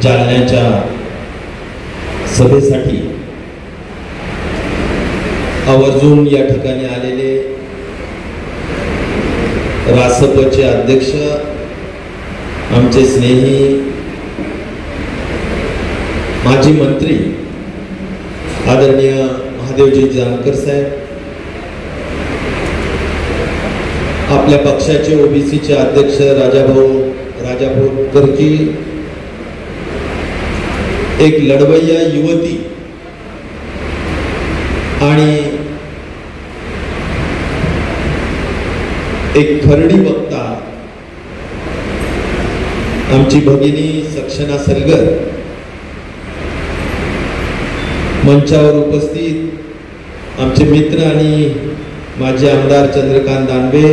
जालन्याच्या सभेसाठी आवर्जून या ठिकाणी आलेले रासपचे अध्यक्ष आमचे स्नेही माजी मंत्री आदरणीय महादेवजी जानकर साहेब, आपल्या पक्षाचे ओबीसीचे अध्यक्ष राजाभाऊकरजी, एक लढवय्या युवती आणि एक खरडी वक्ता आमची भगिनी सक्षना सलगर, मंचावर उपस्थित आमचे मित्र आणि माजी आमदार चंद्रकांत दानवे,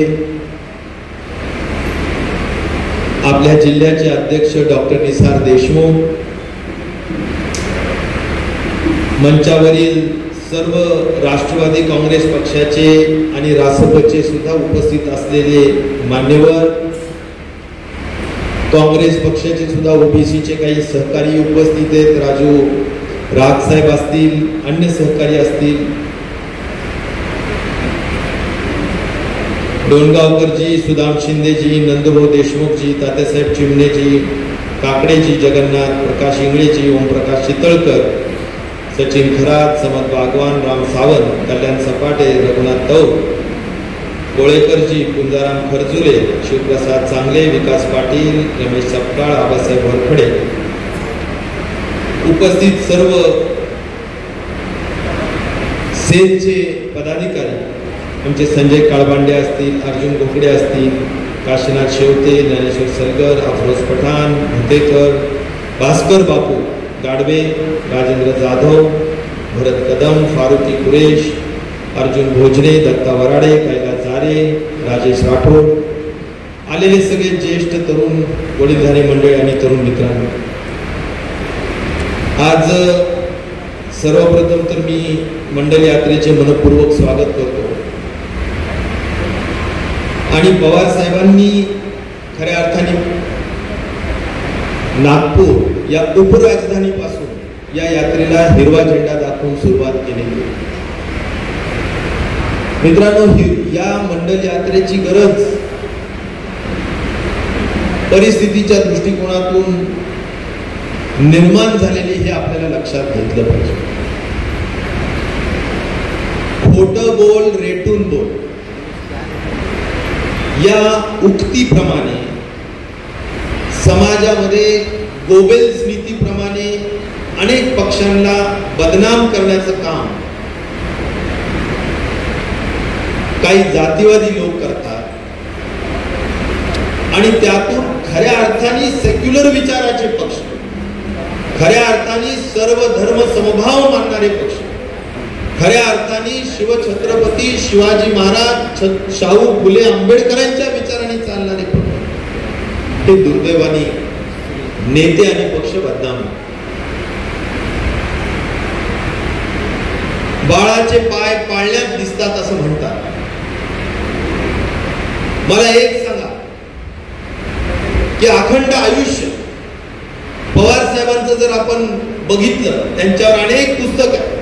आपल्या जिल्ह्याचे अध्यक्ष डॉक्टर निसार देशमुख, मंचावरील सर्व राष्ट्रवादी काँग्रेस पक्षाचे आणि रासपचे सुद्धा उपस्थित असलेले मान्यवर, काँग्रेस पक्षाचे सुद्धा ओबीसीचे काही सहकारी उपस्थित आहेत, राजू राग साहेब असतील, अन्य सहकारी असतील, डोणगावकरजी, सुदाम शिंदेजी, नंदभाऊ देशमुखजी, तात्यासाहेब चिमणेजी, काकडेजी, जगन्नाथ प्रकाश इंगळेजी, ओमप्रकाश चितळकर, सचिन खरात, समत बागवान, राम सावंत, कल्याण सपाटे, रघुनाथ तौर, गोळेकरजी, कुंजाराम खरजुले, शिवप्रसाद चांगले, विकास पाटील, रमेश सपकाळ, आबासाहेब वरखडे, उपस्थित सर्व सेलचे पदाधिकारी, आमचे संजय काळबांडे असतील, अर्जुन घोकडे असतील, काशीनाथ शेवते, ज्ञानेश्वर सलगर, अफरोज पठाण, भुतेकर, भास्कर बापू गाडवे, राजेंद्र जाधव, भरत कदम, फारुकी कुरेश, अर्जुन भोजने, दत्ता वराडे, कैलास जारे, राजेश राठोड, आलेले सगळे ज्येष्ठ तरुण वडीलधारी मंडळी आणि तरुण मित्रांनो, आज सर्वप्रथम तर मी मंडल यात्रेचे मनपूर्वक स्वागत करतो आणि पवार साहेबांनी खऱ्या अर्थाने नागपूर या उपराजधानीपासून या यात्रेला हिरवा झेंडा दाखवून सुरुवात केलेली. मित्रांनो, या मंडल यात्रेची गरज परिस्थितीच्या दृष्टिकोनातून निर्माण झालेली हे आपल्याला लक्षात घेतलं पाहिजे. खोटं बोल रेटून बोल या उक्तीप्रमाणे समाजामध्ये गोबेल्स नीतीप्रमाणे अनेक पक्षांना बदनाम करण्याचं काम काही जातीवादी लोक करतात आणि त्यातून खऱ्या अर्थाने सेक्युलर विचाराचे पक्ष, खऱ्या अर्थाने सर्व धर्म समभाव मानणारे पक्ष, खऱ्या अर्थाने शिवछत्रपती शिवाजी महाराज, शाहू फुले आंबेडकरांच्या विचाराने चालणारे पक्ष, हे दुर्दैवाने नेते आणि पक्ष बदनाम. बाळाचे पाय पाळण्यात दिसतात असं म्हणतात. मला एक सांगा की अखंड आयुष्य पवार साहेबांचं जर आपण बघितलं, त्यांच्यावर अनेक पुस्तक आहेत,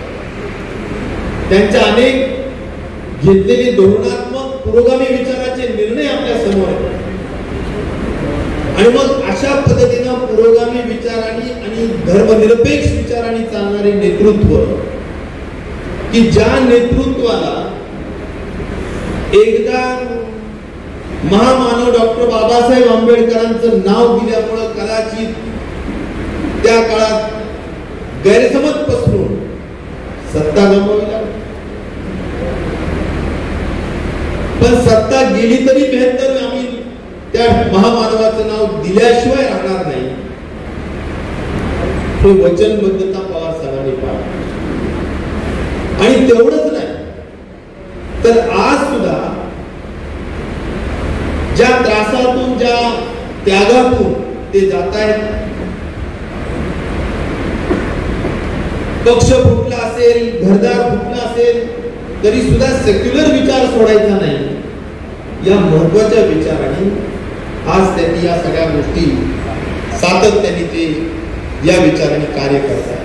त्यांच्या अनेक घेतलेले धोरणात्मक पुरोगामी विचाराचे निर्णय आपल्या समोर आहेत आणि मग अशा पद्धतीनं पुरोगामी विचारांनी आणि धर्मनिरपेक्ष विचारांनी चालणारे नेतृत्व, की ज्या नेतृत्वाला एकदा महामानव डॉक्टर बाबासाहेब आंबेडकरांचं नाव दिल्यामुळं कदाचित त्या काळात गैरसमज पसरून सत्ता गमावी लागली, पण सत्ता गेली तरी बेहतर, आम्ही त्या महामानवाचं नाव दिल्याशिवाय राहणार नाही, हे वचनबद्धता पवार साहेबांनी पाळली. आणि तेवढंच नाही तर आज सुद्धा ज्या त्रासातून, ज्या त्यागातून ते जात आहेत, पक्ष फुटला असेल, घरदार फुटला असेल, तरी सुद्धा सेक्युलर विचार सोडायचा नाही या महत्वाच्या विचाराने आज त्यांनी या सगळ्या गोष्टी सातत्याने ते या विचाराने कार्य करतात.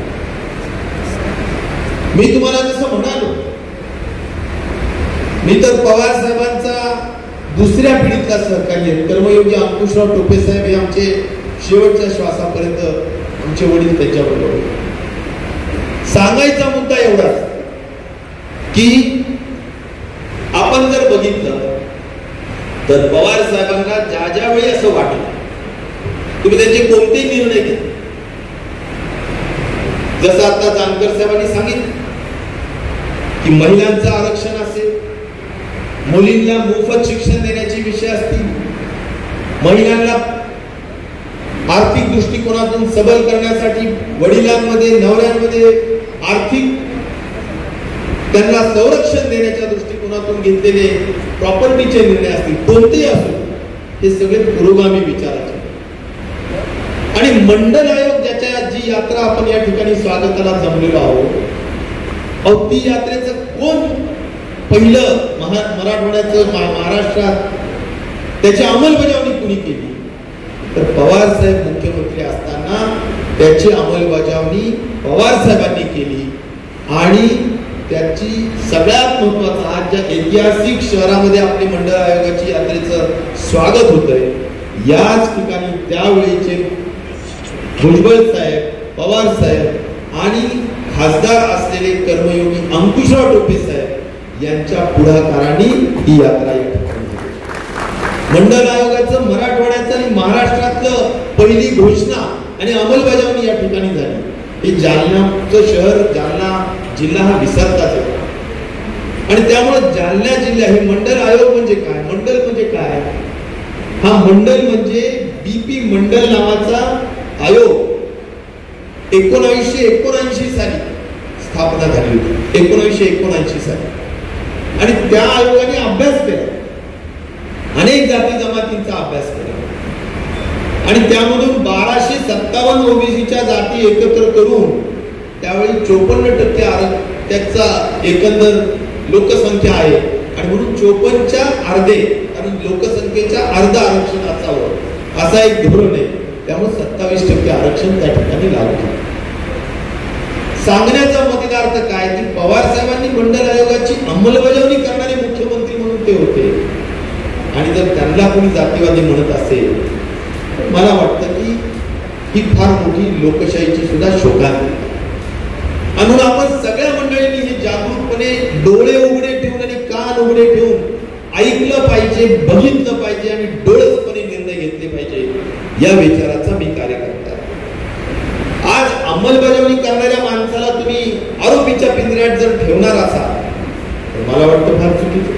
मी तुम्हाला जसं म्हणालो, मी तर पवार साहेबांचा दुसऱ्या पिढीतला सहकारी आहे. कर्मयोगी अंकुशराव टोपे साहेब हे आमचे शेवटच्या श्वासापर्यंत आमचे वडील त्यांच्याबरोबर. सांगायचा मुद्दा एवढाच की आपण जर बघितलं तर पवार साहेबांना ज्या ज्या वेळी असं वाटलं, तुम्ही त्यांचे कोणतेही निर्णय घ्या, जसं आता जानकर साहेबांनी सांगितलं की महिलांचं आरक्षण असेल, मुलींना मोफत शिक्षण देण्याचे विषय असतील, महिलांना आर्थिक दृष्टिकोनातून सबल करण्यासाठी वडिलांमध्ये नवऱ्यांमध्ये आर्थिक त्यांना संरक्षण देण्याच्या दृष्टिकोनातून घेतलेले प्रॉपर्टीचे निर्णय असतील, कोणतेही असो, हे सगळे पुरोगामी विचाराचे. आणि मंडल आयोग ज्याच्या जी यात्रा आपण या ठिकाणी स्वागताला जमलेलो आहोत, ती यात्रेचं कोण पहिलं मराठवाड्याचं महाराष्ट्रात त्याची अंमलबजावणी कुणी केली, तर पवार साहेब मुख्यमंत्री असताना त्याची अंमलबजावणी पवार साहेबांनी केली. आणि त्याची सगळ्यात महत्वाचं, आज ज्या ऐतिहासिक शहरामध्ये आपली मंडळ आयोगाची यात्रेचं स्वागत होतंय, याच ठिकाणी त्यावेळीचे भुजबळ साहेब, पवार साहेब आणि खासदार असलेले कर्मयोगी अंकुशराव टोपे साहेब यांच्या पुढाकाराने ही यात्रा या ठिकाणी. मंडळ आयोगाचं मराठवाड्याचं आणि महाराष्ट्रातलं पहिली घोषणा आणि अंमलबजावणी या ठिकाणी झाली. हे जालनाचं शहर, जालना जिल्हा हा विसरताच आहे. आणि त्यामुळे जालना जिल्हा, हे मंडल आयोग म्हणजे काय, मंडल म्हणजे काय, हा मंडल म्हणजे बीपी मंडल नावाचा आयोग 1979 साली स्थापना झाली होती. 1979 साली. आणि त्या आयोगाने अभ्यास केला, अनेक जाती जमातींचा अभ्यास केला आणि त्यामधून 1257 ओबीसीच्या जाती एकत्र करून त्यावेळी 54% त्याचा एकंदर लोकसंख्या आहे. आणि म्हणून 54च्या अर्धे, कारण लोकसंख्येच्या अर्ध आरक्षण असावं असा एक धोरण आहे. त्यामुळे 27% आरक्षण त्या ठिकाणी लागू केलं. सांगण्याचा मतदार्थ काय की पवार साहेबांनी मंडल आयोगाची अंमलबजावणी करणारे मुख्यमंत्री म्हणून ते होते. आणि जर त्यांना कोणी जातीवादी म्हणत असेल, मला वाटतं की ही फार मोठी लोकशाहीची सुद्धा शोकांती. म्हणून आपण सगळ्या मंडळींनी हे जागरूकपणे डोळे उघडे ठेवून आणि कान उघडे ठेवून ऐकलं पाहिजे, बघितलं पाहिजे आणि डोळसपणे निर्णय घेतले पाहिजे, या विचाराचा मी कार्यकर्ता. आज अंमलबजावणी करणाऱ्या माणसाला तुम्ही आरोपीच्या पिंजऱ्यात जर ठेवणार असाल तर मला वाटतं फार चुकीचं.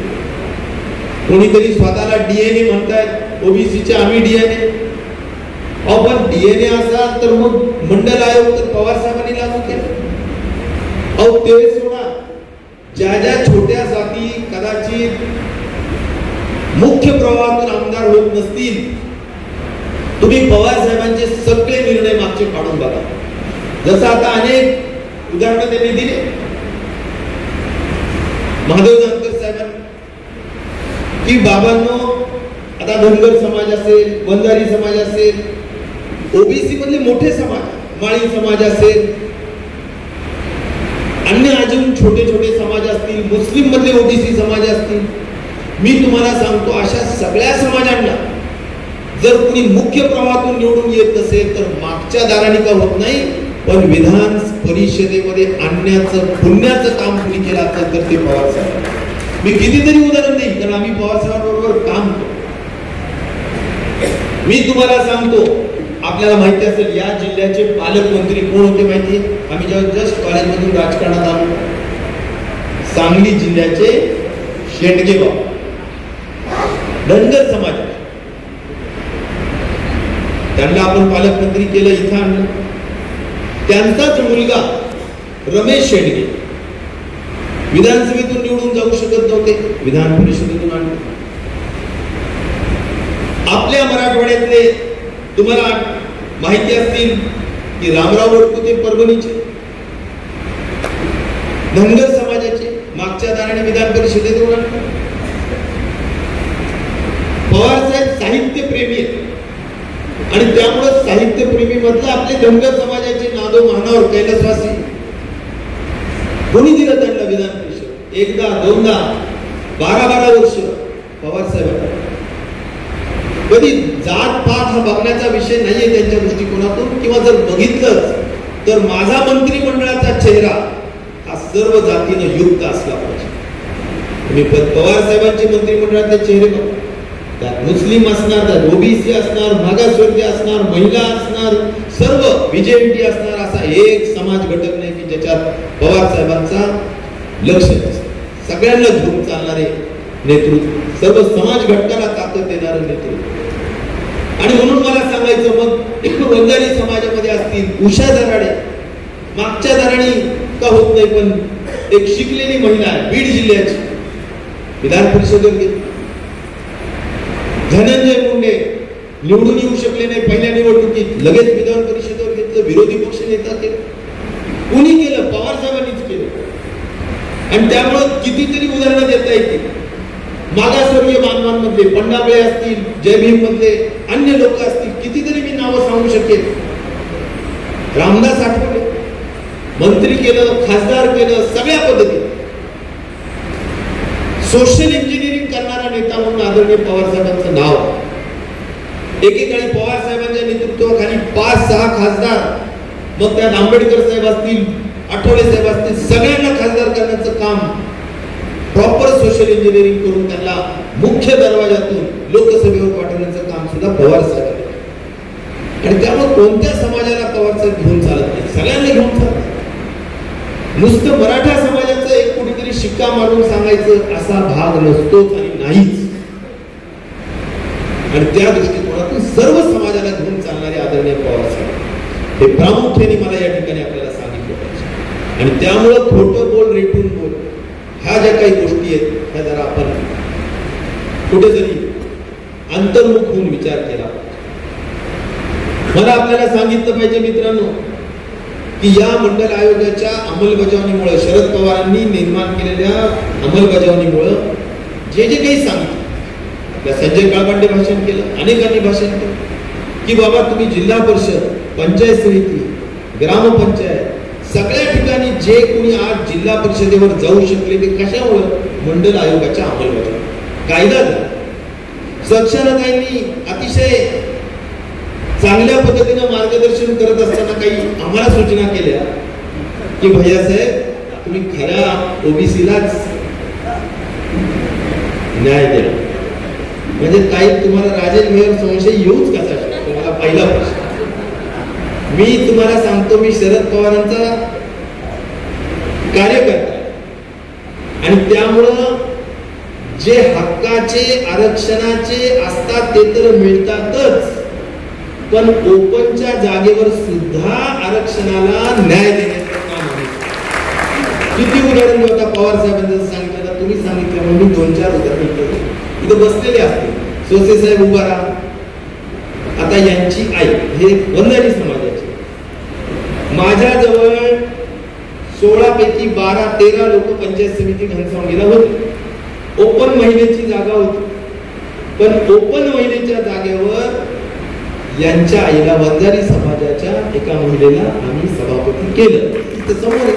कोणीतरी स्वतःला डीएनए म्हणतायत, ओबीसीचे आम्ही डीएनए. पण डीएनए असाल तर मग मंडल आयोग तर पवार साहेबांनी लागू केलं. ते सोडा, ज्या ज्या छोट्या जाती कदाचित मुख्य प्रवाहातून आमदार होत नसतील, तुम्ही पवार साहेबांचे सगळे निर्णय मागचे काढून बघा. जसं आता अनेक उदाहरणं त्यांनी दिली. महादेव जानकर साहेबांनी की बाबांनो, आता धनगर समाज असेल, बंजारी समाज असेल, ओबीसी मधले मोठे समाज, माळी समाज असेल, अन्य अजून छोटे छोटे समाज असतील, मुस्लिम मधले ओबीसी समाज असतील, मी तुम्हाला सांगतो अशा सगळ्या समाजांना जर कोणी मुख्य प्रवाहातून निवडून येत असेल तर मागच्या दाराने का होत नाही, पण विधान परिषदेमध्ये आणण्याचं पुण्याचं काम कोणी केलं असेल तर ते पवार साहेब. मी कितीतरी उदाहरण देईन, कारण आम्ही पवार साहेबांबरोबर काम करतो. मी तुम्हाला सांगतो, आपल्याला माहिती असेल या जिल्ह्याचे पालकमंत्री कोण होते माहिती? आम्ही जेव्हा जस्ट कॉलेजमधून राजकारणात आलो, सांगली जिल्ह्याचे शेंडगेबाब, धनगर समाज, त्यांना आपण पालकमंत्री केलं, इथं आणलं. त्यांचाच मुलगा रमेश शेंडगे विधानसभेतून निवडून जाऊ शकत नव्हते, विधान परिषदेतून आणले. आपल्या मराठवाड्यातले तुम्हाला माहिती असतील की रामराव वडकुते परभणीचे धनगर समाजाचे, मागच्या दाराने विधान परिषदेतून आणले. पवार साहेब साहित्य प्रेमी आहेत आणि त्यामुळे साहित्य प्रेमी मधलं आपले धनगर समाजाचे महानोर कैलासवासी कोणी दिलं त्यांना विधान परिषद? एकदा दोनदा 12-12 वर्ष पवार साहेब. कधी जात पात हा बघण्याचा विषय नाहीये त्यांच्या दृष्टिकोनातून, किंवा जर बघितलंच तर माझा मंत्रिमंडळाचा चेहरा हा सर्व जातीनं युक्त असला पाहिजे. तुम्ही पवार साहेबांचे मंत्रिमंडळातले चेहरे बघा, त्यात मुस्लिम असणार, त्यात ओबीसी असणार, मागासवर्गीय असणार, महिला असणार, सर्व बीजेपी असणार, असा एक समाज घटक नाही की ज्याच्यात पवार साहेबांचा लक्ष नसतं. सगळ्यांना घेऊन चालणारे नेतृत्व, सर्व समाज घटकाला ताकद देणारं नेतृत्व. आणि म्हणून मला सांगायचं, मग वंजारी समाजामध्ये असतील, उषा दराडे मागच्या दराणी का होत नाही, पण एक शिकलेली महिला आहे बीड जिल्ह्याची, विधान परिषदेवर गेली. धनंजय मुंडे निवडून येऊ शकले नाही पहिल्या निवडणुकीत, लगेच विधान परिषदेवर घेतलं, विरोधी पक्ष नेता केलं. कुणी केलं? पवार साहेबांनीच केलं. आणि त्यामुळे कितीतरी उदाहरणं देता येतील. मागासवर्गीय बांधवांमधले पंडाबळे असतील, जय भीम मधले अन्य लोक असतील, कितीतरी मी नावं सांगू शकेल. रामदास आठवले मंत्री केलं, खासदार केलं, सगळ्या पद्धतीने सोशल इंजिनिअरिंग करणारा नेता म्हणून आदरणीय पवार साहेबांचं नाव. एकेकाळी पवार साहेबांच्या नेतृत्वाखाली 5-6 खासदार, मग त्यात आंबेडकर साहेब असतील, आठवले साहेब असतील, सगळ्यांना खासदार करण्याचं काम प्रॉपर सोशल इंजिनिअरिंग करून त्यांना मुख्य दरवाजातून लोकसभेवर पाठवण्याचं काम सुद्धा पवार साहेब. आणि त्यामुळे कोणत्या समाजाला पवार साहेब घेऊन चालत नाही, सगळ्यांना घेऊन चालत. नुसतं मराठा समाजाचं एक कुठेतरी शिक्का मारून सांगायचं असा भाग नसतोच आणि नाहीच. आणि त्या दृष्टिकोनातून सर्व समाजाला घेऊन चालणारे आदरणीय पवार साहेब हे प्रामुख्याने मला या ठिकाणी आपल्याला सांगितलं पाहिजे. आणि त्यामुळं खोटं बोल रेटून बोल ह्या ज्या काही गोष्टी आहेत ह्या जरा आपण कुठेतरी अंतर्मुख होऊन विचार केला. मला आपल्याला सांगितलं पाहिजे मित्रांनो की या मंडल आयोगाच्या अंमलबजावणीमुळे, शरद पवारांनी निर्माण केलेल्या अंमलबजावणीमुळे जे जे काही सांगितलं, त्या संजय काळबांडे भाषण केलं, अनेकांनी भाषण केलं की बाबा तुम्ही जिल्हा परिषद, पंचायत समिती, ग्रामपंचायत सगळ्या ठिकाणी जे कोणी आज जिल्हा परिषदेवर जाऊ शकले ते कशामुळे? मंडल आयोगाच्या अंमलबजावणी. कायदा झाला. सक्षमताईंनी अतिशय चांगल्या पद्धतीने मार्गदर्शन करत असताना काही आम्हाला सूचना केल्या की भैया साहेब तुम्ही खऱ्या ओबीसीलाच न्याय द्या. म्हणजे काही तुम्हाला राजेश भैयावर संशय येऊच कसा शकतो? मला पहिला प्रश्न. मी तुम्हाला सांगतो, मी शरद पवारांचा कार्यकर्ता आणि त्यामुळं जे हक्काचे आरक्षणाचे असतात ते तर मिळतातच, पण ओपनच्या जागेवर सुद्धा आरक्षणाला न्याय देण्याचं काम आहे. किती उदाहरण होता पवार साहेबांनी सांगितलं, तुम्ही सांगितलं म्हणून मी 2-4 उदाहरण केले. इथं बसलेले असते सोसे साहेब उभा राहा. आता यांची आई हे वंजारी समाजाची, माझ्याजवळ 16 पैकी 12-13 लोक पंचायत समिती घनसावंगीला होते. ओपन महिलेची जागा होती, पण ओपन महिलेच्या जागेवर यांच्या आईला वंजारी समाजाच्या एका महिलेला आम्ही सभापती केलं. इथं समोर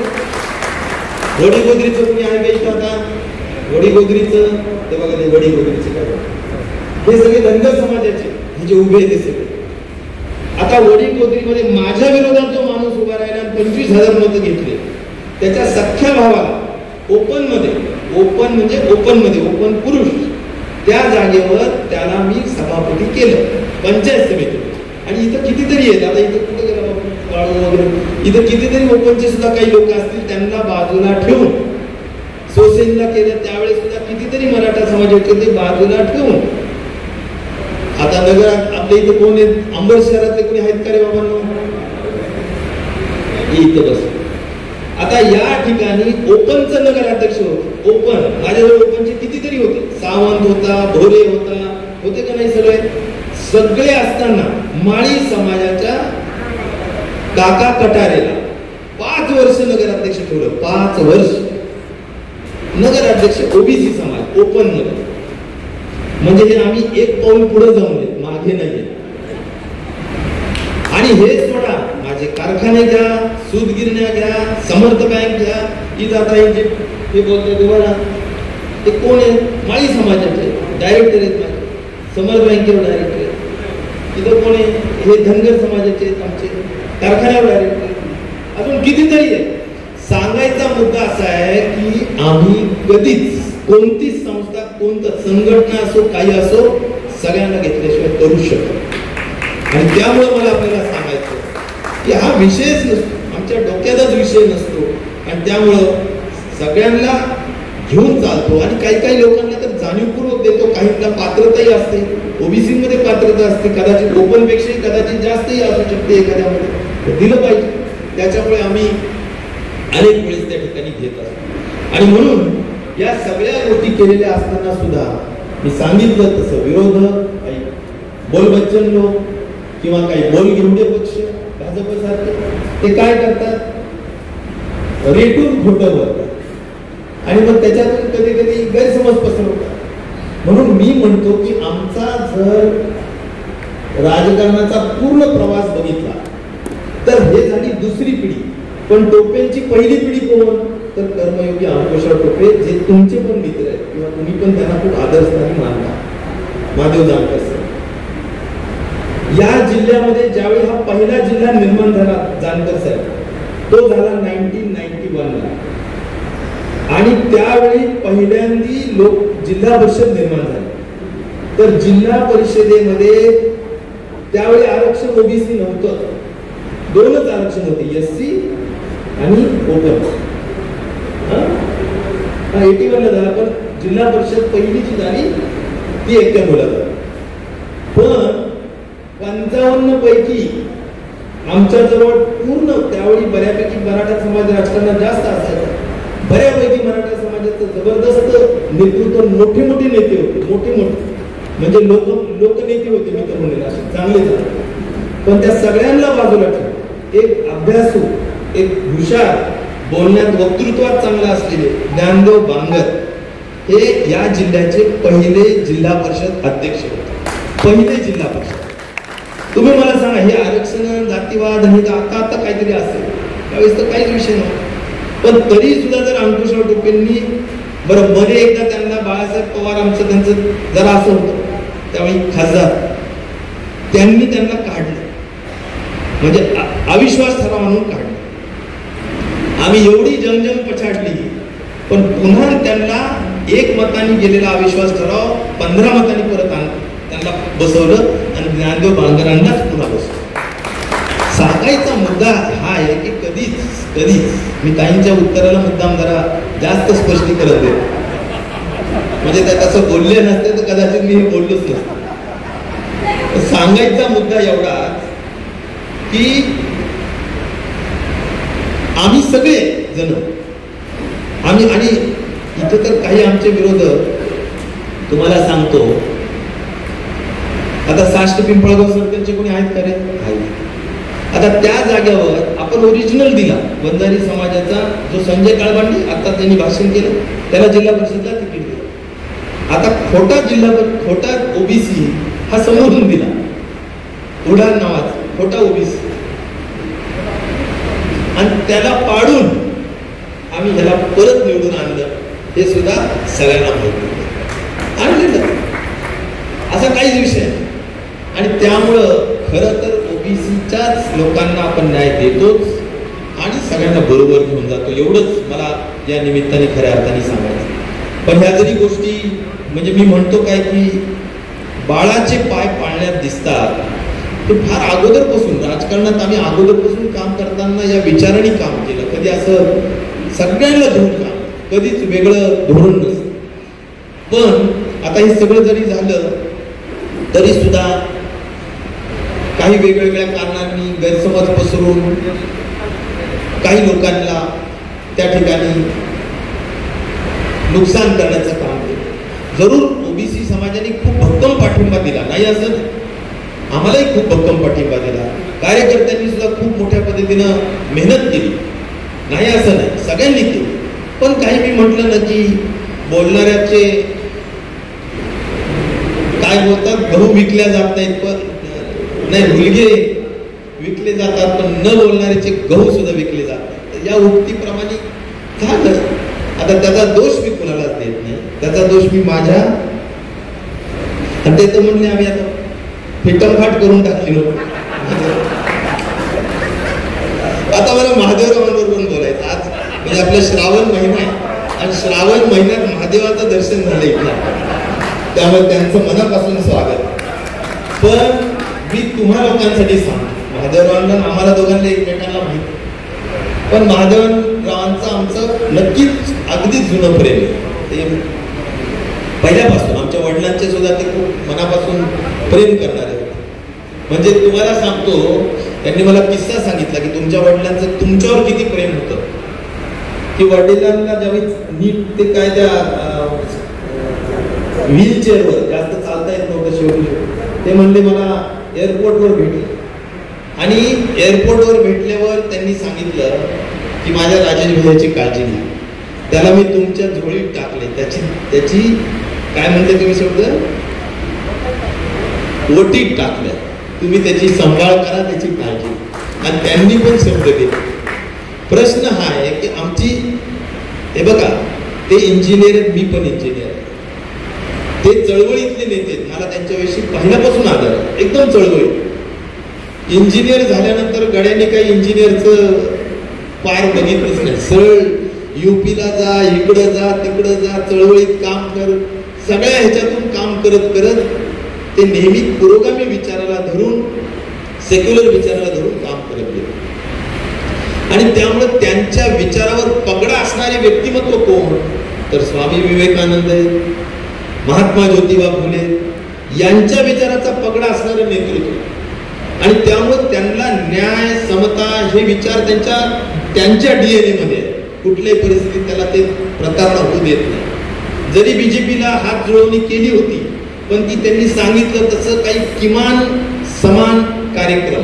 वडीगोद्रीचं कोणी आहे का इथं? आता वडीगोद्रीचं ते बघा, ते वडीगोद्रीचे काय, हे सगळे धनगर समाजाचे हे जे उभे ते सगळे. आता वडीगोद्रीमध्ये माझ्या विरोधात जो माणूस उभा राहिला 25,000 मतं घेतले, त्याच्या सख्या भावाला ओपन म्हणजे ओपन पुरुष, त्या जागेवर त्याला मी सभापती केलं पंचायत समिती. आणि इथं कितीतरी आहेत. आता इथं कुठे गेला बाळू वगैरे, इथं कितीतरी ओपनचे सुद्धा काही लोक असतील, त्यांना बाजूला ठेवून सोसेनला केलं त्यावेळेस सुद्धा कितीतरी मराठा समाजाचे ते बाजूला ठेवून. आता नगरात आपल्या इथं कोण आहेत? अंबड शहरातले कोणी आहेत का रे बाबांनो? इथं बस. आता या ठिकाणी ओपनचं नगराध्यक्ष होतं. ओपन माझ्याजवळ ओपनचे कितीतरी होते. सावंत होता, भोरे होते का नाही? सगळे असताना माळी समाजाच्या काका कटारेला 5 वर्ष नगराध्यक्ष ठेवलं. 5 वर्ष नगराध्यक्ष ओबीसी समाज ओपन मध्ये. म्हणजे हे आम्ही एक पाऊल पुढे जाऊन मागे नाही. आणि हे सोडा, माझे कारखाने घ्या, सूतगिरण्या घ्या, समर्थ बँक घ्या, ही जाता हे बोलतोय तुम्हाला ते कोण आहे? माळी समाजाचे डायरेक्टर आहेत माझे, समर्थ बँकेवर डायरेक्टर आहेत. तिथं कोण आहे? हे धनगर समाजाचे आहेत आमचे, कारखान्यावर डायरेक्टर आहेत. अजून कितीतरी आहे. सांगायचा मुद्दा असा आहे की आम्ही कधीच कोणतीच संस्था, कोणतं संघटना असो, काही असो, सगळ्यांना घेतल्याशिवाय करू शकतो. आणि त्यामुळे मला आपल्याला सांगायचं की हा विषयच नसतो, आमच्या डोक्यातच विषय नसतो. आणि त्यामुळं सगळ्यांना घेऊन चालतो. आणि काही काही लोकांना तर जाणीवपूर्वक देतो, काहींना पात्रताही असते, ओबीसी मध्ये पात्रता असते, कदाचित ओपन पेक्षाही कदाचित जास्तही असू शकते एखाद्यामध्ये, दिलं पाहिजे. त्याच्यामुळे आम्ही अनेक वेळेस त्या ठिकाणी घेत असतो. आणि म्हणून या सगळ्या गोष्टी केलेल्या असताना सुद्धा मी सांगितलं तसं विरोध, काही बोलबच्चन लोक किंवा काही बोलगिवडे पक्ष भाजपसारखे ते काय करतात? रेटून खोटं बोलतात आणि मग त्याच्यातून कधी कधी गैरसमज पसरवतात. म्हणून मी म्हणतो की आमचा जर राजकारणाचा पूर्ण प्रवास बघितला तर हे झाली दुसरी पिढी. पण टोपेंची पहिली पिढी कोण? तर कर्मयोगी अंकुशराव टोपे, जे तुमचे पण मित्र आहेत किंवा तुम्ही पण त्यांना खूप आदर्शस्थानी मानता, महादेव जानकर सर. या जिल्ह्यामध्ये ज्यावेळी हा पहिला जिल्हा निर्माण झाला जानकर साहेब, तो झाला 1991 ला. आणि त्यावेळी पहिल्यांदी जिल्हा परिषद निर्माण झाली. तर जिल्हा परिषदेमध्ये त्यावेळी आरक्षण ओबीसी नव्हतं, दोनच आरक्षण होते, एससी आणि ओपन. 81 ला झाला, पण जिल्हा परिषद पहिली जी झाली ती एकट्या मुलाला. पण 55 पैकी आमच्या जवळ पूर्ण त्यावेळी बऱ्यापैकी मराठा समाज राजकारणात जास्त असायचा. बऱ्यापैकी मराठा समाजाचं जबरदस्त नेतृत्व, मोठे मोठे नेते होते, मोठे मोठे म्हणजे लोकनेते होते, मी तर म्हणेल असे चांगले झाले. पण त्या सगळ्यांना बाजूला ठेवून एक अभ्यासू, एक हुशार, बोलण्यात वक्तृत्वात चांगला असलेले ज्ञानदेव बांगर हे या जिल्ह्याचे पहिले जिल्हा परिषद अध्यक्ष होते. पहिले जिल्हा परिषद. तुम्ही मला सांगा, हे आरक्षण, जातीवाद आणि आता काहीतरी असेल, त्यावेळेस तर काहीच विषय नव्हता. पण तरी सुद्धा जर अंकुशराव टोपेंनी, बरं मध्ये एकदा त्यांना बाळासाहेब पवार आमचं त्यांचं जरा असं होतं त्यावेळी खासदार, त्यांनी त्यांना काढलं, म्हणजे अविश्वास ठराव म्हणून काढलं. आम्ही एवढी जंगजंग पछाडली, पण पुन्हा त्यांना 1 मतांनी गेलेला अविश्वास ठराव 15 मतांनी परत त्यांना बसवलं आणि ज्ञानदेव बांगरांनाच पुन्हा बसवलं. सांगायचा मुद्दा हा आहे की कधीच मी ताईंच्या उत्तराला मुद्दाम जरा जास्त स्पष्टीकरण देतो, म्हणजे त्या तसं बोलले नसते तर कदाचित मी बोललोच नसतो. सांगायचा मुद्दा एवढा की आम्ही सगळे जण आणि इथं तर काही आमचे विरोधक तुम्हाला सांगतो. आता साष्ट पिंपळगाव सर्कलचे कोणी आहेत का रे? आता त्या जागेवर आपण ओरिजिनल दिला वंजारी समाजाचा, जो संजय काळबांडे आता त्यांनी भाषण केलं, त्याला जिल्हा परिषदला तिकीट दिलं. आता खोटा ओबीसी हा समोरून दिला, उडान नावाचा खोटा ओबीसी, आणि त्याला पाडून आम्ही ह्याला परत निवडून आणलं. हे सुद्धा सगळ्यांना माहिती आणलेलं, असा काहीच विषय नाही. आणि त्यामुळं खरं तर ओबीसीच्याच लोकांना आपण न्याय देतोच आणि सगळ्यांना बरोबर घेऊन जातो, एवढंच मला या निमित्ताने खऱ्या अर्थाने सांगायचं. पण ह्या जरी गोष्टी, म्हणजे मी म्हणतो काय की बाळाचे पाय पाळण्यात दिसतात, ते फार अगोदरपासून राजकारणात आम्ही अगोदरपासून काम करताना या विचाराने काम केलं. कधी असं सगळ्यांना धरून काम, कधीच वेगळं धोरण नसतं. पण आता हे सगळं जरी झालं तरी सुद्धा काही वेगवेगळ्या कारणांनी गैरसमज पसरून काही लोकांना त्या ठिकाणी नुकसान करण्याचं काम केलं. जरूर ओबीसी समाजाने खूप भक्कम पाठिंबा दिला, नाही असं नाही, आम्हालाही खूप भक्कम पाठिंबा दिला. कार्यकर्त्यांनी सुद्धा खूप मोठ्या पद्धतीनं मेहनत केली, नाही असं नाही, सगळ्यांनी केली. पण काही मी म्हटलं ना की बोलणाऱ्याचे काय बोलतात, गहू विकल्या जात नाहीत, पण नाही मुलगे विकले जातात, पण न बोलणाऱ्याचे गहू सुद्धा विकले जातात. या उक्तीप्रमाणे झालं. आता त्याचा दोष मी कुणालाच देत नाही, त्याचा दोष मी माझ्या, आणि ते तर म्हणले आम्ही आता फेटमफाट करून टाकली नव्हती. आता मला महादेवरावांवर पण बोलायचं आज, म्हणजे आपला श्रावण महिना आहे आणि श्रावण महिन्यात महादेवाचं दर्शन झालं इथलं, त्यामुळे त्यांचं मनापासून स्वागत. पण मी तुम्हा लोकांसाठी सांगतो, महादेवरावांना आम्हाला दोघांना एकमेकांना माहिती, पण महादेवरावांचं आमचं नक्कीच अगदीच जुनं प्रेम आहे. ते पहिल्यापासून आमच्या वडिलांचे सुद्धा ते खूप मनापासून प्रेम करणारे होते. म्हणजे तुम्हाला सांगतो, त्यांनी मला किस्सा सांगितला की तुमच्या वडिलांचं तुमच्यावर किती प्रेम होतं, की वडिलांना ज्यावेळी नीट ते काय त्या व्हीलचेअरवर जास्त चालता येत नव्हतं, शेवटी ते म्हणले मला एअरपोर्टवर भेटले, आणि एअरपोर्टवर भेटल्यावर त्यांनी सांगितलं की माझ्या राजेश भैयाची काळजी घ्या, त्याला मी तुमच्या झोळीत टाकले, त्याची काय म्हणते तुम्ही शब्द, ओटीत टाकलं, तुम्ही त्याची सांभाळ करा, त्याची काळजी. आणि त्यांनी पण शब्द दिले. प्रश्न हा आहे की आमची, हे बघा, ते इंजिनियर आहेत, मी पण इंजिनियर आहे, ते चळवळीतले नेते, मला त्यांच्याविषयी पहिल्यापासून आदर, एकदम चळवळी. इंजिनियर झाल्यानंतर गड्यांनी काही इंजिनियरचं पार बघितलंच नाही, सरळ युपीला जा, इकडं जा, तिकडं जा, चळवळीत काम कर, सगळ्या ह्याच्यातून काम करत करत ते नेहमी पुरोगामी विचाराला धरून, सेक्युलर विचाराला धरून काम करत गेले. आणि त्यामुळे त्यांच्या विचारावर पगडा असणारे व्यक्तिमत्व कोण, तर स्वामी विवेकानंद आहेत, महात्मा ज्योतिबा फुले, यांच्या विचाराचा पगडा असणारे नेतृत्व. आणि त्यामुळे त्यांना न्याय, समता हे विचार त्यांच्या डीएनए मध्ये, कुठल्याही परिस्थितीत त्याला ते प्रतारणा होऊ देत नाही. जरी बीजेपीला हात जुळवणी केली होती, पण ती त्यांनी सांगितलं तसं काही किमान समान कार्यक्रम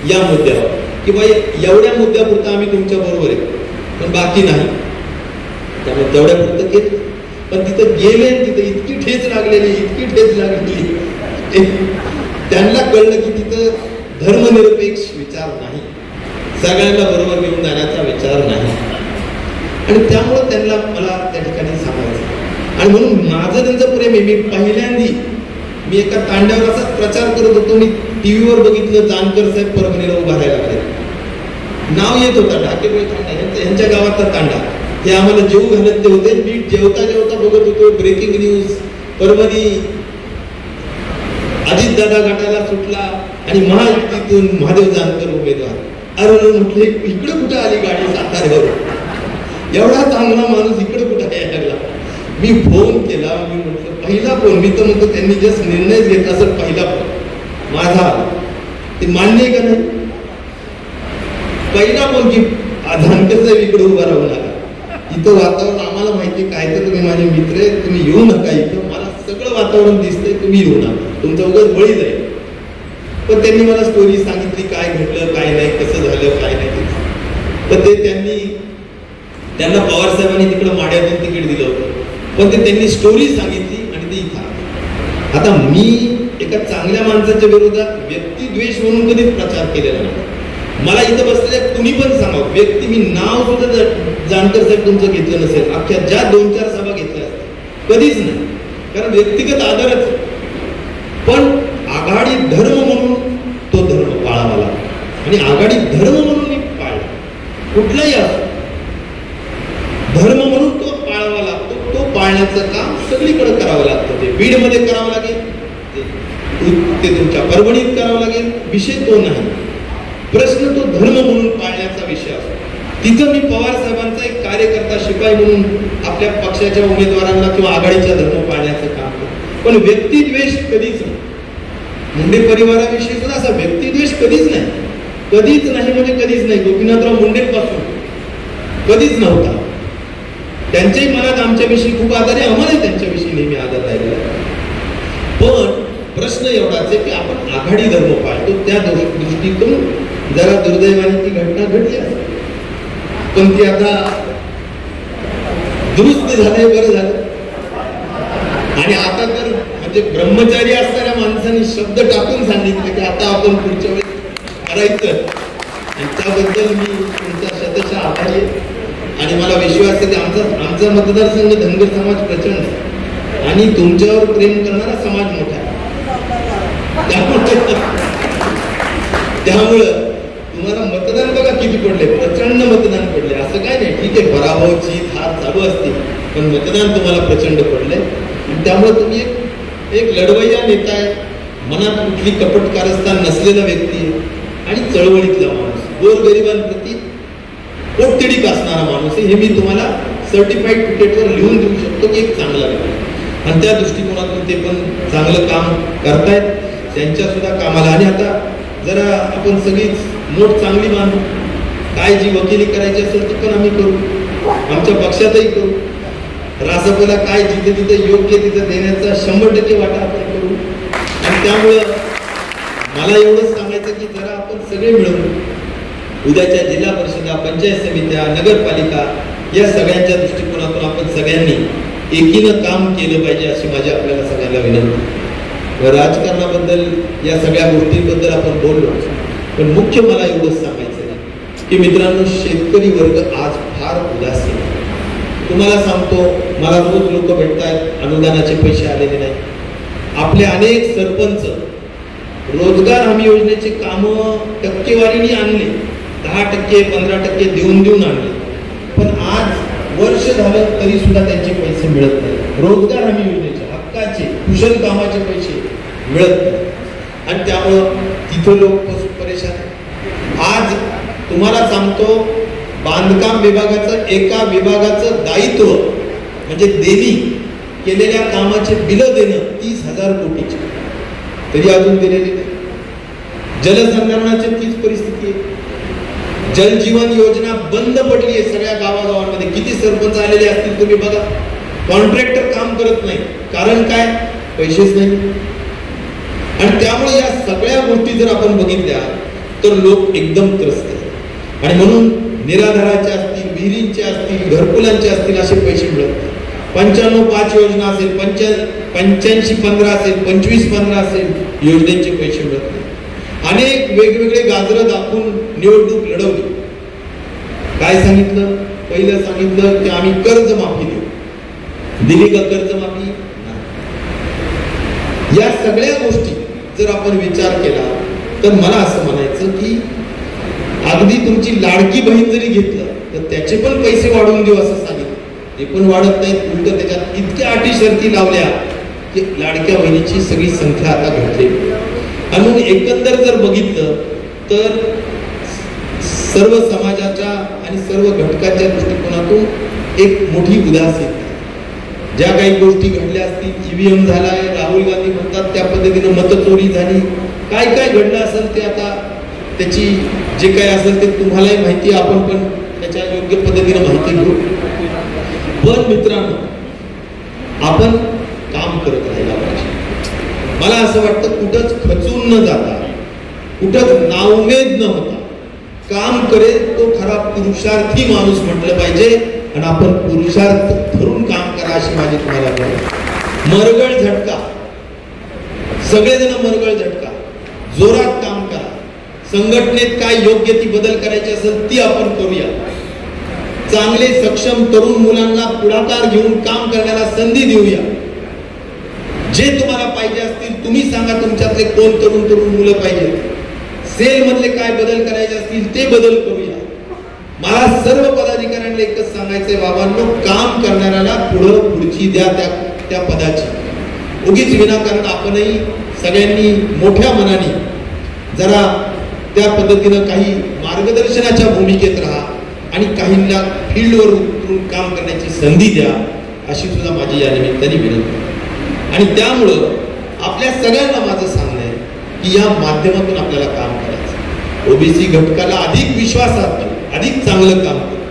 या मुद्द्यावर, किंवा एवढ्या मुद्द्यापुरता आम्ही तुमच्या बरोबर आहे, पण बाकी नाही, त्यामुळे तेवढ्यापुरतं केलं. पण तिथं गेले, तिथं इतकी ठेच लागलेली, त्यांना कळलं की तिथं धर्मनिरपेक्ष विचार नाही, सगळ्यांना बरोबर घेऊन जाण्याचा विचार नाही. आणि त्यामुळे त्यांना मला त्या ठिकाणी सांगायचं. आणि म्हणून माझं त्यांचं प्रेम आहे. मी पहिल्यांदी मी एका तांड्यावर असाच प्रचार करत होतो, मी टीव्हीवर बघितलं, जानकर साहेब परभणीला उभा राहायला लागले, नाव येत होता ढाकेबळ तांडा, यांच्या गावातला तांडा, हे आम्हाला जेव घालत ते होते. मी जेवता जेवता बघत होतो ब्रेकिंग न्यूज, परभणी अजितदादा गटाला सुटला आणि महायुतीतून महादेव जानकर उमेदवार. अरे म्हटले इकडे कुठे आली गाडी साताऱ्यावर, एवढा चांगला माणूस इकडे कुठे यायला लागला. मी फोन केला, मी म्हटलं पहिला फोन, मी तर म्हणतो त्यांनी जस्ट निर्णयच घेतला असेल, पहिला फोन माझा, ते मान्य आहे का नाही, पहिला फोन की जानकर साहेब इकडे उभा राहू नका, इथं वातावरण आम्हाला माहिती काय, तर तुम्ही माझे मित्र आहे, तुम्ही येऊ नका इथं, मला सगळं वातावरण दिसतंय, तुम्ही येऊ नका, तुमचं उगाच बळी जाईल. पण त्यांनी मला स्टोरी सांगितली, काय घडलं काय नाही, कसं झालं काय नाही. पण ते त्यांना पवार साहेबांनी तिकडं माड्यातून तिकीट दिलं होतं, पण ते त्यांनी स्टोरी सांगितली आणि ते इथं. आता मी एका चांगल्या माणसाच्या विरोधात व्यक्तिद्वेष म्हणून कधीच प्रचार केलेला नाही. मला इथं बसलेल्या कुणी पण सांगा, व्यक्ती, मी नाव सुद्धा जानकर साहेब तुमचं घेतलं नसेल, अख्ख्या ज्या 2-4 सभा घेतल्या कधीच नाही, कारण व्यक्तिगत आदरच. पण आघाडी धर्म म्हणून तो धर्म पाळावा लागतो, आणि आघाडी धर्म म्हणून मी पाळला, कुठलाही असो धर्म म्हणून तो पाळावा लागतो. तो पाळण्याचं काम सगळीकडे करावं लागतं. ते बीडमध्ये करावं लागेल, ते तुमच्या परभणीत करावं लागेल, विषय तो नाही. प्रश्न तो धर्म म्हणून पाळण्याचा विषय असतो. तिथं मी पवार साहेबांचा एक कार्यकर्ता, शिपाई म्हणून आपल्या पक्षाच्या उमेदवारांना किंवा आघाडीचा धर्म पाळण्याचं काम करतो. पण व्यक्तिद्वेष कधीच नाही. मुंडे परिवाराविषयी सुद्धा असा व्यक्तिद्वेष कधीच नाही, कधीच नाही, म्हणजे कधीच नाही. गोपीनाथराव मुंडेपासून कधीच नव्हता. त्यांच्याही मनात आमच्याविषयी खूप आदर आहे, आम्हालाही त्यांच्याविषयी नेहमी आदर राहिलेला आहे. पण प्रश्न एवढाच आहे की आपण आघाडी धर्म पाळतो, त्या दृष्टीतून जरा दुर्दैवाने ती घटना घडली आहे, पण ती आता दुरुस्त झालंय, बरं झालं. आणि आता तर म्हणजे ब्रह्मचारी असणाऱ्या माणसांनी शब्द टाकून सांगितलं की आता आपण पुढच्या वेळेस करायचं, आणि त्याबद्दल मी तुमचा शतशः आभारी आहे. आणि मला विश्वास आहे की आमचा मतदारसंघ धनगर समाज प्रचंड आहे आणि तुमच्यावर प्रेम करणारा समाज मोठा आहे. त्यामुळं तुम्हाला मतदान बघा किती पडले, प्रचंड मतदान पडले. असं काय नाही, ठीक आहे, पराभव जीत हार चालू असते, पण मतदान तुम्हाला प्रचंड पडले. आणि त्यामुळे तुम्ही एक लढवय्या नेता आहे, मनात कुठली कपट कारस्थान नसलेला व्यक्ती आहे आणि चळवळीतला माणूस, गोरगरिबांप्रती पोटतिडीक असणारा माणूस आहे. हे मी तुम्हाला सर्टिफाईड तिकीटवर लिहून देऊ शकतो की एक चांगला व्यक्ती, आणि त्या दृष्टिकोनातून ते पण चांगलं काम करतायत. त्यांच्या सुद्धा कामाला, आणि आता जरा आपण सगळीच नोट चांगली बांधू, काय जी वकिली करायची असेल ती पण आम्ही करू, आमच्या पक्षातही करू. रासपला काय जिथे तिथे योग्य तिथे देण्याचा 100% वाटा आपण करू. आणि त्यामुळं मला एवढंच सांगायचं की जरा आपण सगळे मिळून उद्याच्या जिल्हा परिषदा, पंचायत समित्या, नगरपालिका या सगळ्यांच्या दृष्टिकोनातून आपण सगळ्यांनी एकीनं काम केलं पाहिजे, अशी माझी आपल्याला सगळ्यांना विनंती. राजकारणाबद्दल या सगळ्या गोष्टींबद्दल आपण बोललो, पण मुख्य मला एवढंच सांगायचं आहे की मित्रांनो, शेतकरी वर्ग आज फार उदास आहे. तुम्हाला सांगतो, मला रोज लोक भेटतात, अनुदानाचे पैसे आलेले नाही. आपले अनेक सरपंच रोजगार हमी योजनेचे काम टक्केवारीने आणले, 10%, 15% देऊन आणले, पण आज वर्ष झालं तरी सुद्धा त्यांचे पैसे मिळत नाही. रोजगार हमी योजनेचे हक्काचे कुशल कामाचे पैसे मिळत नाही, आणि त्यामुळं तिथं लोक परेशान आहेत. आज तुम्हाला सांगतो, बांधकाम विभागाचं एका विभागाचं दायित्व म्हणजे देणी केलेल्या कामाचे बिलं देणं 30,000 कोटीचे, तरी अजून दिलेले नाही. जलसंधारणाची तीच परिस्थिती आहे. जलजीवन योजना बंद पडली आहे सगळ्या गावागावांमध्ये. किती सरपंच आलेले असतील तुम्ही बघा, कॉन्ट्रॅक्टर काम करत नाही. कारण काय? पैसेच नाही. आणि त्यामुळे या सगळ्या गोष्टी जर आपण बघितल्या तर लोक एकदम त्रस्त आहेत. आणि म्हणून निराधाराचे असतील, विहिरींचे असतील, घरकुलांचे असतील असे पैसे मिळत नाही. 95-5 योजना असेल, 85-15 असेल, 25-15 असेल, योजनेचे पैसे मिळत नाही. अनेक वेगवेगळे गाजरं दाखवून निवडणूक लढवली. काय सांगितलं? पहिलं सांगितलं की आम्ही कर्जमाफी देऊ. दिली का कर्जमाफी? या सगळ्या गोष्टी जर आपण विचार केला तर मला असं म्हणायचं की अगदी तुमची लाडकी बहीण जरी घेतलं तर त्याचे पण पैसे वाढवून देऊ असं सांगितलं. ते पण वाढत नाहीत, उलट त्याच्यात इतक्या अटी शर्ती लावल्या की लाडक्या बहिणीची सगळी संख्या आता घटली. म्हणून एकंदर जर बघितलं तर सर्व समाजाच्या आणि सर्व घटकांच्या दृष्टिकोनातून एक मोठी उदासीनता. ज्या काही गोष्टी घडल्या असतील, ईव्हीएम झालाय, राहुल गांधी म्हणतात त्या पद्धतीनं मतचोरी झाली, काय काय घडलं असेल ते आता त्याची जे काय असेल ते तुम्हालाही माहिती, आपण पण त्याच्या योग्य पद्धतीनं माहिती घेऊ. पण मित्रांनो, आपण काम करत राहिला पाहिजे. मला असं वाटतं कुठंच खचून न जाता, कुठंच नाउमेद न होता काम करेल तो खरा पुरुषार्थी माणूस म्हटलं पाहिजे. आणि आपण पुरुषार्थ धरून काम करा अशी माझी तुम्हाला मरगळ झटका, सगळेजण मरगळ झटका, जोरात काम करा. संघटनेत काय योग्य ती बदल करायची असेल ती आपण करूया. चांगले सक्षम तरुण मुलांना पुढाकार घेऊन काम करण्याला संधी देऊया. जे तुम्हाला पाहिजे असतील तुम्ही सांगा, तुमच्यातले कोण तरुण मुलं पाहिजे, सेल मधले काय बदल करायचे असतील ते बदल करूया. मला सर्व पदाधिकाऱ्यांना एकच सांगायचंय, बाबांनो, काम करणाऱ्याला पुढची द्या त्या पदाची. उगीच विनाकारण आपणही सगळ्यांनी मोठ्या मनाने जरा त्या पद्धतीनं काही मार्गदर्शनाच्या भूमिकेत राहा आणि काहींना फील्डवर उतरून काम करण्याची संधी द्या, अशी सुद्धा माझी या निमित्ताने विनंती. आणि त्यामुळं आपल्या सगळ्यांना माझं सांगणं आहे की या माध्यमातून आपल्याला काम करायचं. ओबीसी घटकाला अधिक विश्वासात घेऊ, अधिक चांगलं काम करू.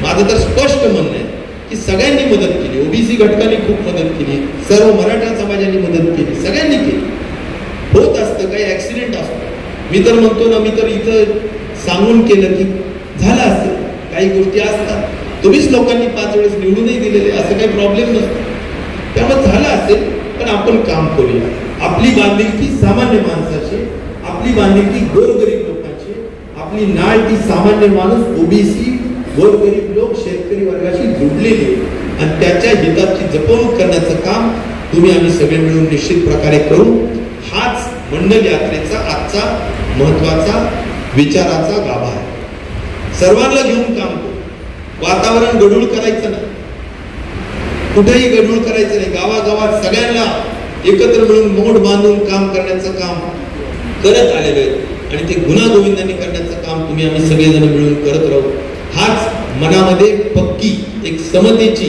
माझं तर स्पष्ट म्हणणं आहे की सगळ्यांनी मदत केली, ओबीसी घटकांनी खूप मदत केली, सर्व मराठा समाजाने मदत केली, सगळ्यांनी केली. होत असतं, काही ऍक्सिडेंट असतो. मी तर म्हणतो ना, मी तर इथं सांगून केलं की झालं असेल, काही गोष्टी असतात. तुम्हीच लोकांनी 5 वेळेस निवडूनही दिलेले, असं काही प्रॉब्लेम नसतो. त्यामुळे झालं असेल, पण आपण काम करूया. आपली बांधिलकी सामान्य माणसाची, आपली आपली बांधिलकी गोरगरीब लोकांची, आपली नाळ ती सामान्य माणूस, ओबीसी, गोरगरीब लोक, शेतकरी वर्गाशी जोडलेली आहे आणि त्याच्या हिताची जपवणूक करण्याचं काम तुम्ही आम्ही सगळे मिळून निश्चित प्रकारे करू. हाच मंडल यात्रेचा आजचा महत्वाचा विचाराचा गाभा आहे. सर्वांना घेऊन काम करू. वातावरण गढूळ करायचं नाही, कुठेही गढूळ करायचं नाही. गावागावात सगळ्यांना एकत्र मिळून मोड बांधून काम करण्याचं काम करत आलेलं आहे आणि ते गुन्हा गोविंदांनी करण्याचं काम तुम्ही आम्ही सगळेजण मिळून करत राहू. हाच मनामध्ये पक्की एक समतेची,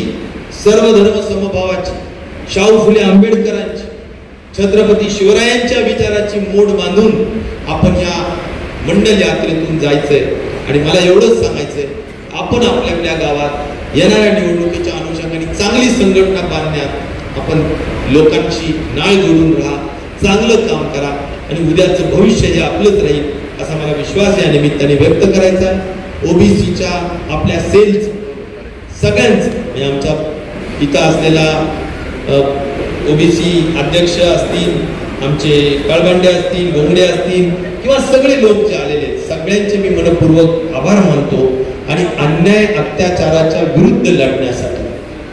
सर्व धर्म समभावाची, शाहू फुले आंबेडकरांची, छत्रपती शिवरायांच्या विचाराची मोड बांधून आपण या मंडल यात्रेतून जायचंय. आणि मला एवढंच सांगायचंय, आपण आपल्या गावात येणाऱ्या निवडणुकीच्या अनुषंगाने चांगली संघटना बांधण्यात आपण लोकांची नाळ जोडून राहा, चांगलं काम करा आणि उद्याचं भविष्य हे आपलंच राहील असा मला विश्वास या निमित्ताने व्यक्त करायचा आहे. ओबीसीच्या आपल्या सेल्स सगळ्यांचं म्हणजे आमच्या इथं असलेला ओबीसी अध्यक्ष असतील, आमचे काळबांडे असतील, घोंगडे असतील किंवा सगळे लोक जे आलेले सगळ्यांचे मी मनपूर्वक आभार मानतो. आणि अन्याय अत्याचाराच्या विरुद्ध लढण्यासाठी,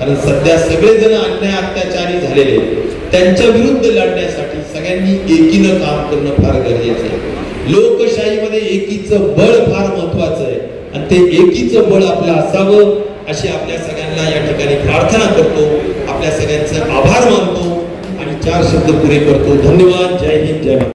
कारण सध्या सगळेजण अन्याय अत्याचारी झालेले, त्यांच्या विरुद्ध लढण्यासाठी सगळ्यांनी एकीनं काम करणं फार गरजेचं आहे. लोकशाहीमध्ये एकीचं बळ फार महत्वाचं आहे आणि ते एकीचं बळ आपलं असावं अशी आपल्या सगळ्यांना या ठिकाणी प्रार्थना करतो. आपल्या सगळ्यांचे आभार मानतो आणि 4 शब्द पुरे करतो. धन्यवाद. जय हिंद, जय भारत.